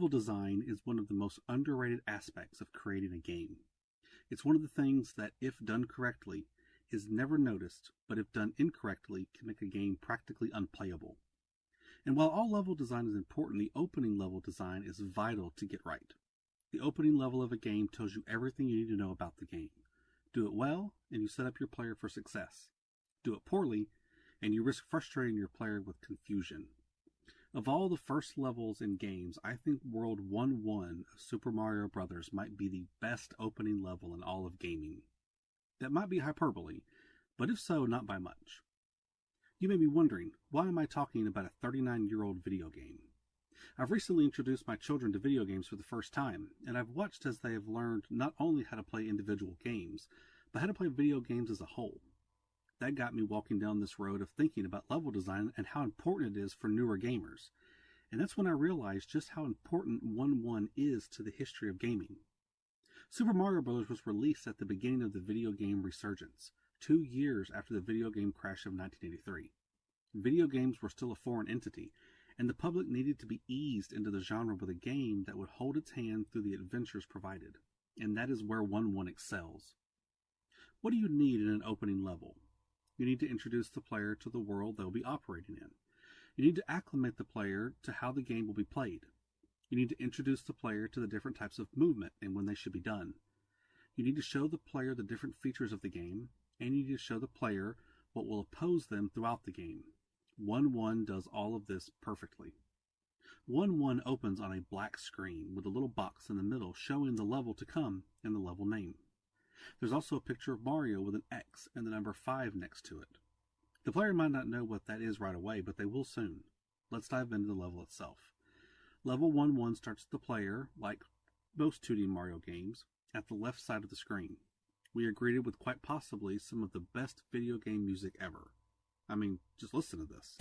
Level design is one of the most underrated aspects of creating a game. It's one of the things that, if done correctly, is never noticed, but if done incorrectly, can make a game practically unplayable. And while all level design is important, the opening level design is vital to get right. The opening level of a game tells you everything you need to know about the game. Do it well, and you set up your player for success. Do it poorly, and you risk frustrating your player with confusion. Of all the first levels in games, I think World 1-1 of Super Mario Bros. Might be the best opening level in all of gaming. That might be hyperbole, but if so, not by much. You may be wondering, why am I talking about a 39-year-old video game? I've recently introduced my children to video games for the first time, and I've watched as they have learned not only how to play individual games, but how to play video games as a whole. That got me walking down this road of thinking about level design and how important it is for newer gamers. And that's when I realized just how important 1-1 is to the history of gaming. Super Mario Bros. Was released at the beginning of the video game resurgence, 2 years after the video game crash of 1983. Video games were still a foreign entity, and the public needed to be eased into the genre with a game that would hold its hand through the adventures provided. And that is where 1-1 excels. What do you need in an opening level? You need to introduce the player to the world they'll be operating in. You need to acclimate the player to how the game will be played. You need to introduce the player to the different types of movement and when they should be done. You need to show the player the different features of the game, and you need to show the player what will oppose them throughout the game. 1-1 does all of this perfectly. 1-1 opens on a black screen with a little box in the middle showing the level to come and the level name. There's also a picture of Mario with an X and the number 5 next to it. The player might not know what that is right away, but they will soon. Let's dive into the level itself. Level 1-1 starts the player, like most 2D Mario games, at the left side of the screen. We are greeted with quite possibly some of the best video game music ever. I mean, just listen to this.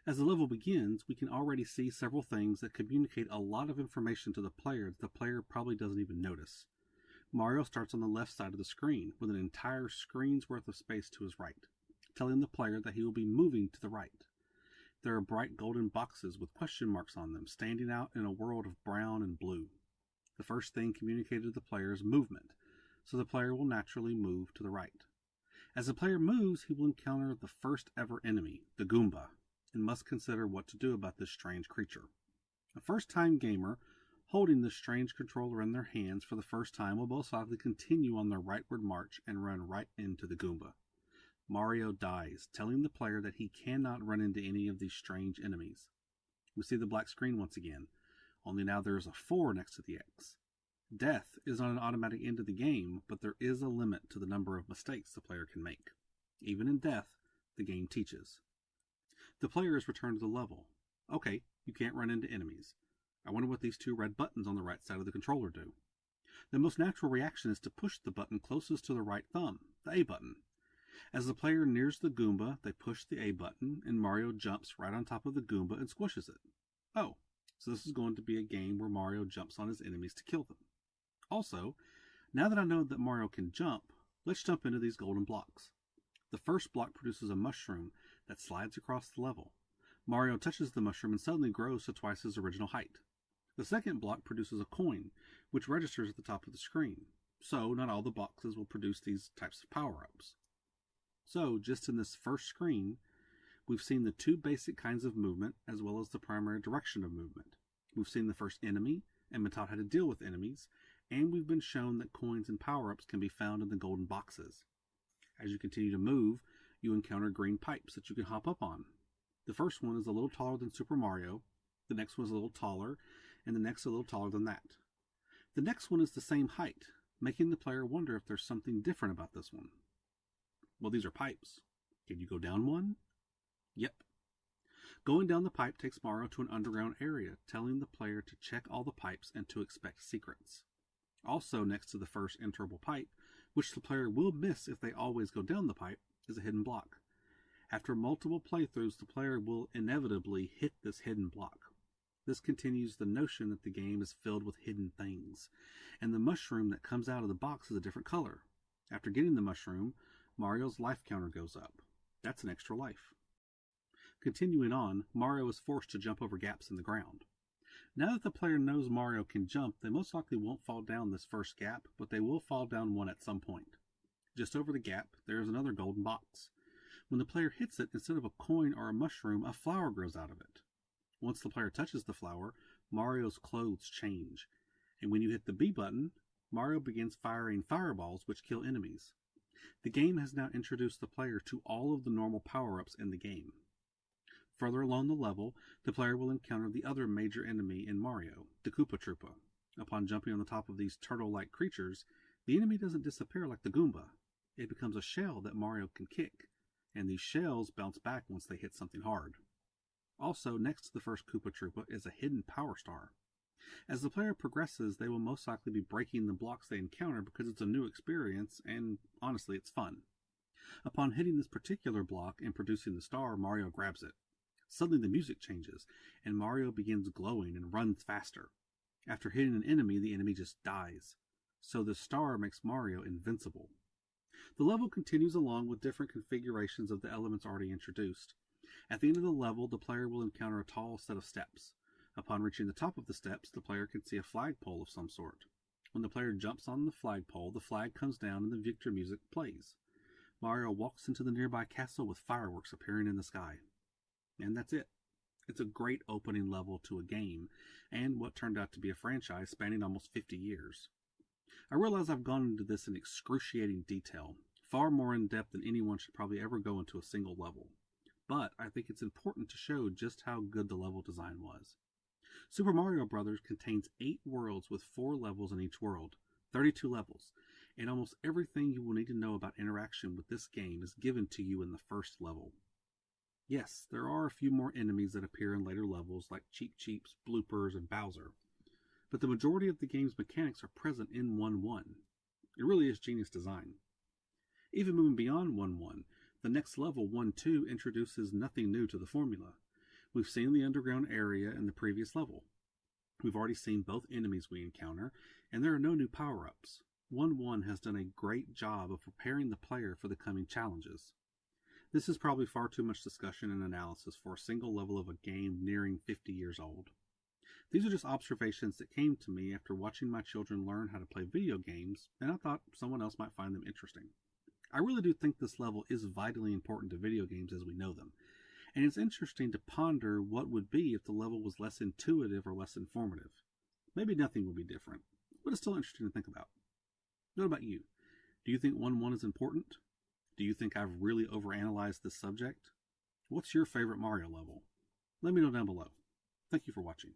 As the level begins, we can already see several things that communicate a lot of information to the player that the player probably doesn't even notice. Mario starts on the left side of the screen with an entire screen's worth of space to his right, telling the player that he will be moving to the right. There are bright golden boxes with question marks on them standing out in a world of brown and blue. The first thing communicated to the player is movement, so the player will naturally move to the right. As the player moves, he will encounter the first ever enemy, the Goomba, and must consider what to do about this strange creature. A first-time gamer holding this strange controller in their hands for the first time will most likely continue on their rightward march and run right into the Goomba. Mario dies, telling the player that he cannot run into any of these strange enemies. We see the black screen once again, only now there is a 4 next to the X. Death is not an automatic end of the game, but there is a limit to the number of mistakes the player can make. Even in death, the game teaches. The player is returned to the level. Okay, you can't run into enemies. I wonder what these 2 red buttons on the right side of the controller do. The most natural reaction is to push the button closest to the right thumb, the A button. As the player nears the Goomba, they push the A button, and Mario jumps right on top of the Goomba and squishes it. Oh, so this is going to be a game where Mario jumps on his enemies to kill them. Also, now that I know that Mario can jump, let's jump into these golden blocks. The first block produces a mushroom that slides across the level. Mario touches the mushroom and suddenly grows to twice his original height. The second block produces a coin, which registers at the top of the screen. So, not all the boxes will produce these types of power-ups. So, just in this first screen, we've seen the 2 basic kinds of movement as well as the primary direction of movement. We've seen the first enemy and been taught how to deal with enemies, and we've been shown that coins and power-ups can be found in the golden boxes. As you continue to move, you encounter green pipes that you can hop up on. The first one is a little taller than Super Mario, the next one is a little taller, and the next a little taller than that. The next one is the same height, making the player wonder if there's something different about this one. Well, these are pipes. Can you go down one? Yep. Going down the pipe takes Mario to an underground area, telling the player to check all the pipes and to expect secrets. Also next to the first enterable pipe, which the player will miss if they always go down the pipe, is a hidden block. After multiple playthroughs, the player will inevitably hit this hidden block. This continues the notion that the game is filled with hidden things, and the mushroom that comes out of the box is a different color. After getting the mushroom, Mario's life counter goes up. That's an extra life. Continuing on, Mario is forced to jump over gaps in the ground. Now that the player knows Mario can jump, they most likely won't fall down this first gap, but they will fall down one at some point. Just over the gap, there is another golden box. When the player hits it, instead of a coin or a mushroom, a flower grows out of it. Once the player touches the flower, Mario's clothes change. And when you hit the B button, Mario begins firing fireballs which kill enemies. The game has now introduced the player to all of the normal power-ups in the game. Further along the level, the player will encounter the other major enemy in Mario, the Koopa Troopa. Upon jumping on the top of these turtle-like creatures, the enemy doesn't disappear like the Goomba. It becomes a shell that Mario can kick, and these shells bounce back once they hit something hard. Also, next to the first Koopa Troopa is a hidden Power Star. As the player progresses, they will most likely be breaking the blocks they encounter because it's a new experience, and honestly, it's fun. Upon hitting this particular block and producing the star, Mario grabs it. Suddenly the music changes, and Mario begins glowing and runs faster. After hitting an enemy, the enemy just dies. So the star makes Mario invincible. The level continues along with different configurations of the elements already introduced. At the end of the level, the player will encounter a tall set of steps. Upon reaching the top of the steps, the player can see a flagpole of some sort. When the player jumps on the flagpole, the flag comes down and the victory music plays. Mario walks into the nearby castle with fireworks appearing in the sky. And that's it. It's a great opening level to a game, and what turned out to be a franchise spanning almost 50 years. I realize I've gone into this in excruciating detail, far more in depth than anyone should probably ever go into a single level. But I think it's important to show just how good the level design was. Super Mario Bros. Contains 8 worlds with 4 levels in each world, 32 levels, and almost everything you will need to know about interaction with this game is given to you in the first level. Yes, there are a few more enemies that appear in later levels like Cheep Cheeps, Bloopers, and Bowser, but the majority of the game's mechanics are present in 1-1. It really is genius design. Even moving beyond 1-1, the next level, 1-2, introduces nothing new to the formula. We've seen the underground area in the previous level. We've already seen both enemies we encounter, and there are no new power-ups. 1-1 has done a great job of preparing the player for the coming challenges. This is probably far too much discussion and analysis for a single level of a game nearing 50 years old. These are just observations that came to me after watching my children learn how to play video games, and I thought someone else might find them interesting. I really do think this level is vitally important to video games as we know them, and it's interesting to ponder what would be if the level was less intuitive or less informative. Maybe nothing would be different, but it's still interesting to think about. What about you? Do you think 1-1 is important? Do you think I've really overanalyzed this subject? What's your favorite Mario level? Let me know down below. Thank you for watching.